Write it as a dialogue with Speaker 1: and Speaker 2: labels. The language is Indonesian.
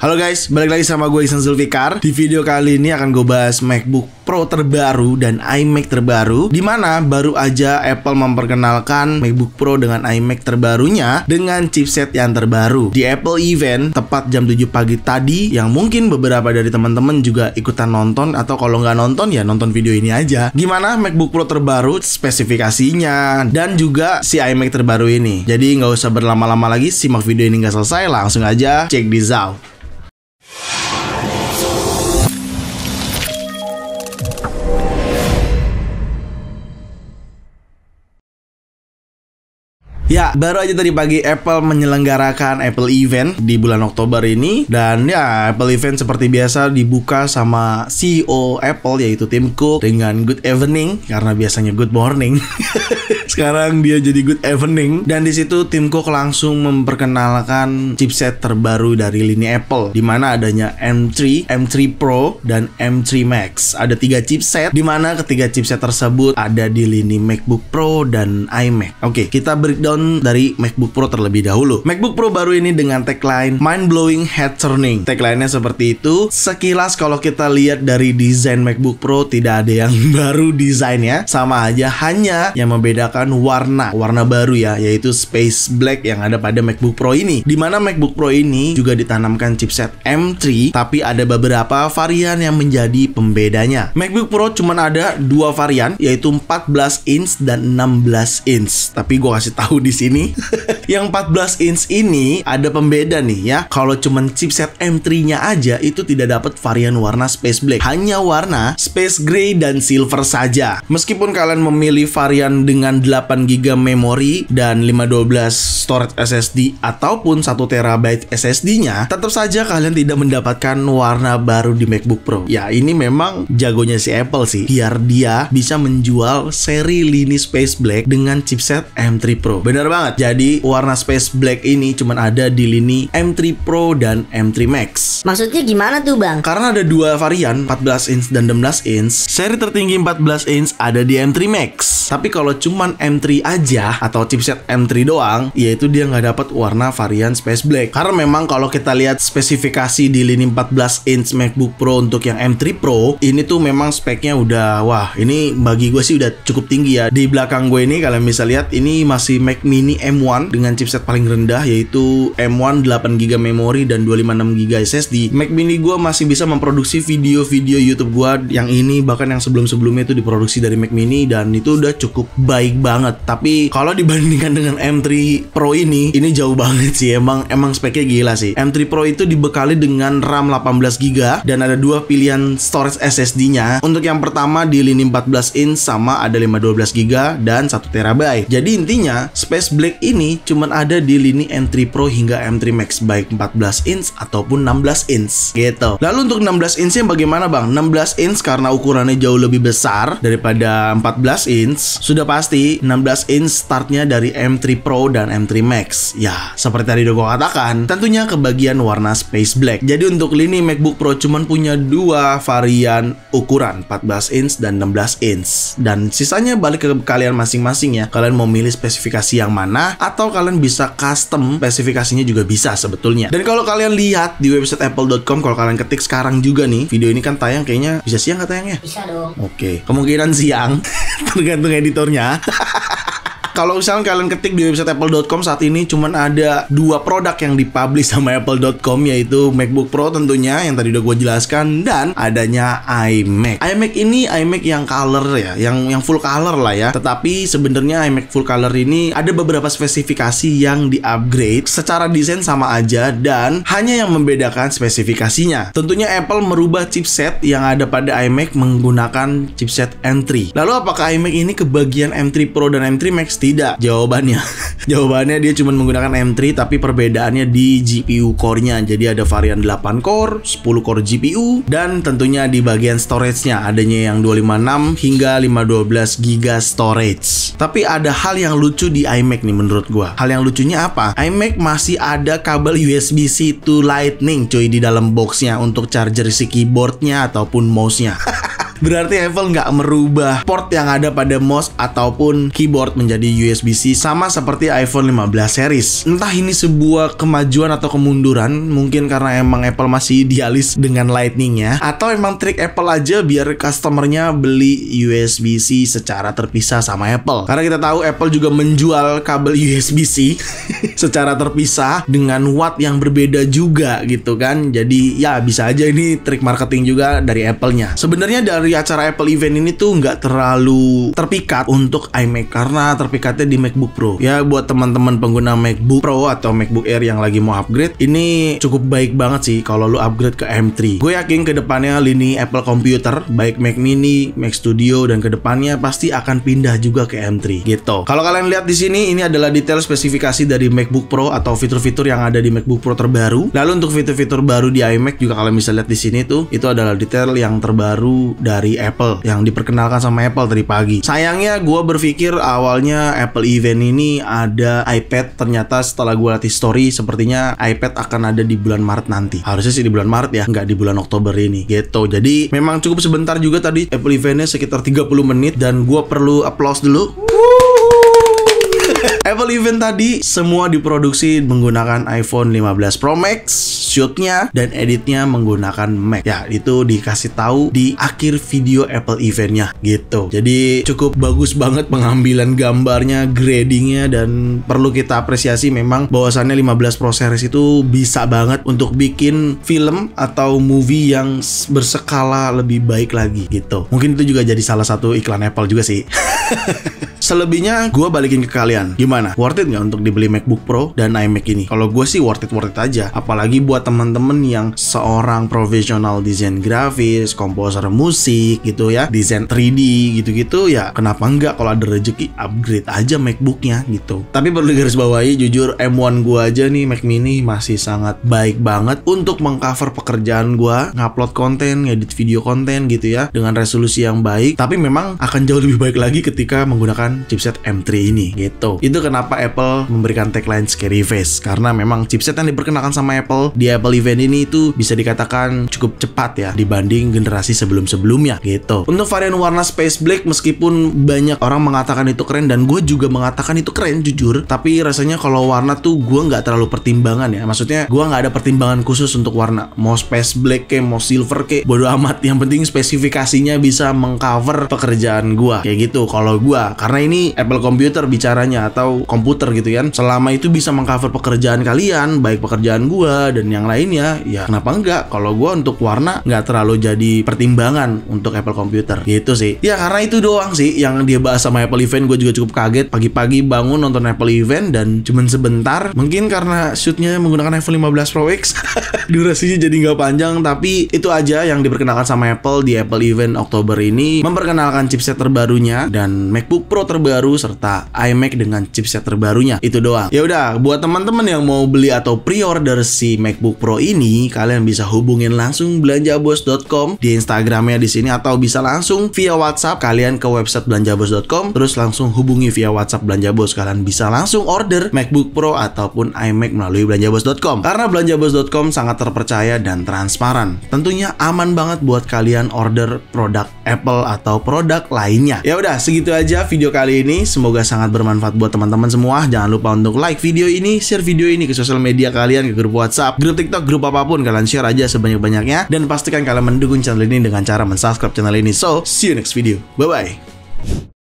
Speaker 1: Halo guys, balik lagi sama gue Ihsan Zulfikar. Di video kali ini akan gue bahas MacBook Pro terbaru dan iMac terbaru, dimana baru aja Apple memperkenalkan MacBook Pro dengan iMac terbarunya dengan chipset yang terbaru di Apple Event tepat jam 7 pagi tadi, yang mungkin beberapa dari teman-teman juga ikutan nonton, atau kalau nggak nonton ya nonton video ini aja. Gimana MacBook Pro terbaru, spesifikasinya, dan juga si iMac terbaru ini. Jadi nggak usah berlama-lama lagi, simak video ini nggak selesai, langsung aja check this out. Ya, baru aja tadi pagi Apple menyelenggarakan Apple Event di bulan Oktober ini. Dan ya, Apple Event seperti biasa dibuka sama CEO Apple, yaitu Tim Cook, dengan good evening, karena biasanya good morning. Sekarang dia jadi good evening. Dan di situ Tim Cook langsung memperkenalkan chipset terbaru dari lini Apple, di mana adanya M3, M3 Pro, dan M3 Max. Ada 3 chipset, di mana ketiga chipset tersebut ada di lini MacBook Pro dan iMac. Oke, kita breakdown dari MacBook Pro terlebih dahulu. MacBook Pro baru ini dengan tagline mind blowing, head turning. Tagline-nya seperti itu. Sekilas kalau kita lihat dari desain MacBook Pro, tidak ada yang baru desainnya, sama aja, hanya yang membedakan warna baru ya, yaitu Space Black yang ada pada MacBook Pro ini. Dimana MacBook Pro ini juga ditanamkan chipset M3, tapi ada beberapa varian yang menjadi pembedanya. MacBook Pro cuman ada 2 varian, yaitu 14 inch dan 16 inch. Tapi gue kasih tahu di sini, yang 14 inch ini ada pembeda nih ya. Kalau cuman chipset M3-nya aja itu tidak dapat varian warna Space Black, hanya warna Space Gray dan Silver saja. Meskipun kalian memilih varian dengan 8GB memori dan 512 storage SSD ataupun 1TB SSD-nya, tetap saja kalian tidak mendapatkan warna baru di MacBook Pro. Ya, ini memang jagonya si Apple sih, biar dia bisa menjual seri lini Space Black dengan chipset M3 Pro. Bener banget. Jadi warna Space Black ini cuman ada di lini M3 Pro dan M3 Max.
Speaker 2: Maksudnya gimana tuh bang?
Speaker 1: Karena ada 2 varian, 14 inch dan 16 inch. Seri tertinggi 14 inch ada di M3 Max. Tapi kalau cuman M3 aja atau chipset M3 doang, yaitu dia nggak dapat warna varian Space Black. Karena memang kalau kita lihat spesifikasi di lini 14 inch MacBook Pro untuk yang M3 Pro, ini tuh memang speknya udah, wah, ini bagi gue sih udah cukup tinggi ya. Di belakang gue ini kalian bisa lihat, ini masih Mac Mini M1 dengan chipset paling rendah, yaitu M1 8GB memori dan 256GB SSD. Mac Mini gue masih bisa memproduksi video-video YouTube gue yang ini, bahkan yang sebelum-sebelumnya itu diproduksi dari Mac Mini, dan itu udah cukup baik banget. Tapi kalau dibandingkan dengan M3 Pro ini jauh banget sih. Emang speknya gila sih. M3 Pro itu dibekali dengan RAM 18GB dan ada 2 pilihan storage SSD-nya. Untuk yang pertama di lini 14 inch sama ada 512GB dan 1TB. Jadi intinya Space Black ini cuman ada di lini M3 Pro hingga M3 Max, baik 14 inch ataupun 16 inch gitu. Lalu untuk 16 inch-nya bagaimana bang? 16 inch karena ukurannya jauh lebih besar daripada 14 inch, sudah pasti 16 inch startnya dari M3 Pro dan M3 Max. Ya, seperti tadi udah gue katakan, tentunya kebagian warna Space Black. Jadi untuk lini MacBook Pro cuman punya 2 varian ukuran, 14 inch dan 16 inch. Dan sisanya balik ke kalian masing-masing ya. Kalian mau milih spesifikasi yang mana, atau kalian bisa custom spesifikasinya juga bisa sebetulnya. Dan kalau kalian lihat di website apple.com, kalau kalian ketik sekarang juga nih, video ini kan tayang kayaknya bisa siang nggak tayangnya?
Speaker 2: Bisa dong.
Speaker 1: Oke, kemungkinan siang tergantung editornya. Kalau misalnya kalian ketik di website apple.com saat ini cuman ada 2 produk yang dipublish sama apple.com, yaitu MacBook Pro tentunya yang tadi udah gue jelaskan, dan adanya iMac. iMac ini iMac yang color ya, yang full color lah ya. Tetapi sebenarnya iMac full color ini ada beberapa spesifikasi yang di-upgrade. Secara desain sama aja, dan hanya yang membedakan spesifikasinya. Tentunya Apple merubah chipset yang ada pada iMac menggunakan chipset M3. Lalu apakah iMac ini kebagian M3 Pro dan M3 Max? Tidak, jawabannya dia cuma menggunakan M3, tapi perbedaannya di GPU core-nya. Jadi ada varian 8 core, 10 core GPU, dan tentunya di bagian storage-nya adanya yang 256 hingga 512GB storage. Tapi ada hal yang lucu di iMac nih menurut gua. Hal yang lucunya apa? iMac masih ada kabel USB-C to Lightning cuy di dalam boxnya untuk charger si keyboardnya ataupun mouse-nya. Berarti Apple nggak merubah port yang ada pada mouse ataupun keyboard menjadi USB-C sama seperti iPhone 15 series. Entah ini sebuah kemajuan atau kemunduran, mungkin karena emang Apple masih idealis dengan Lightning-nya, atau emang trik Apple aja biar customernya beli USB-C secara terpisah sama Apple. Karena kita tahu Apple juga menjual kabel USB-C secara terpisah dengan watt yang berbeda juga gitu kan. Jadi ya bisa aja ini trik marketing juga dari Apple-nya. Sebenarnya dari acara Apple Event ini tuh nggak terlalu terpikat untuk iMac karena terpikatnya di MacBook Pro. Ya buat teman-teman pengguna MacBook Pro atau MacBook Air yang lagi mau upgrade, ini cukup baik banget sih kalau lu upgrade ke M3. Gue yakin kedepannya lini Apple Computer, baik Mac Mini, Mac Studio, dan kedepannya pasti akan pindah juga ke M3 gitu. Kalau kalian lihat di sini, ini adalah detail spesifikasi dari MacBook Pro atau fitur-fitur yang ada di MacBook Pro terbaru. Lalu untuk fitur-fitur baru di iMac juga kalian bisa lihat di sini tuh, itu adalah detail yang terbaru dari Apple yang diperkenalkan sama Apple tadi pagi. Sayangnya gue berpikir awalnya Apple Event ini ada iPad, ternyata setelah gue lihat story sepertinya iPad akan ada di bulan Maret nanti. Harusnya sih di bulan Maret ya, nggak di bulan Oktober ini gitu. Jadi memang cukup sebentar juga tadi Apple Eventnya, sekitar 30 menit, dan gue perlu applause dulu. Apple Event tadi semua diproduksi menggunakan iPhone 15 Pro Max, shootnya dan editnya menggunakan Mac. Ya, itu dikasih tahu di akhir video Apple Eventnya gitu. Jadi cukup bagus banget pengambilan gambarnya, gradingnya, dan perlu kita apresiasi memang bahwasannya 15 Pro Series itu bisa banget untuk bikin film atau movie yang berskala lebih baik lagi gitu. Mungkin itu juga jadi salah satu iklan Apple juga sih. Selebihnya gue balikin ke kalian. Gimana? Worth it nggak untuk dibeli MacBook Pro dan iMac ini? Kalau gue sih worth it aja. Apalagi buat teman-teman yang seorang profesional desain grafis, komposer musik gitu ya, desain 3D gitu-gitu ya. Kenapa nggak kalau ada rezeki upgrade aja MacBooknya gitu. Tapi perlu digarisbawahi, jujur M1 gue aja nih Mac Mini masih sangat baik banget untuk mengcover pekerjaan gue, ngupload konten, ngedit video konten gitu ya, dengan resolusi yang baik. Tapi memang akan jauh lebih baik lagi ketika menggunakan chipset M3 ini gitu. Itu kenapa Apple memberikan tagline Scary Face, karena memang chipset yang diperkenalkan sama Apple di Apple Event ini itu bisa dikatakan cukup cepat ya dibanding generasi sebelum-sebelumnya gitu. Untuk varian warna Space Black, meskipun banyak orang mengatakan itu keren dan gue juga mengatakan itu keren jujur, tapi rasanya kalau warna tuh gue nggak terlalu pertimbangan ya. Maksudnya gue nggak ada pertimbangan khusus untuk warna, mau Space Black ke mau Silver ke bodo amat, yang penting spesifikasinya bisa mengcover pekerjaan gue kayak gitu. Kalau gue, karena ini Apple Computer bicaranya atau komputer gitu kan, selama itu bisa mengcover pekerjaan kalian, baik pekerjaan gua dan yang lainnya, ya kenapa enggak? Kalau gua untuk warna nggak terlalu jadi pertimbangan untuk Apple Computer gitu sih. Ya karena itu doang sih yang dia bahas sama Apple Event. Gue juga cukup kaget pagi-pagi bangun nonton Apple Event dan cuman sebentar, mungkin karena shootnya menggunakan iPhone 15 Pro Max durasinya jadi nggak panjang. Tapi itu aja yang diperkenalkan sama Apple di Apple Event Oktober ini, memperkenalkan chipset terbarunya dan MacBook Pro terbaru serta iMac dengan chipset terbarunya. Itu doang. Ya udah, buat teman-teman yang mau beli atau pre-order si MacBook Pro ini, kalian bisa hubungin langsung belanjabos.com di Instagramnya di sini, atau bisa langsung via WhatsApp kalian ke website belanjabos.com, terus langsung hubungi via WhatsApp Belanjabos. Kalian bisa langsung order MacBook Pro ataupun iMac melalui belanjabos.com. Karena belanjabos.com sangat terpercaya dan transparan. Tentunya aman banget buat kalian order produk Apple atau produk lainnya. Ya udah, segitu aja video kali ini. Semoga sangat bermanfaat buat teman-teman semua. Jangan lupa untuk like video ini, share video ini ke sosial media kalian, ke grup WhatsApp, grup TikTok, grup apapun. Kalian share aja sebanyak-banyaknya. Dan pastikan kalian mendukung channel ini dengan cara mensubscribe channel ini. So, see you next video. Bye-bye.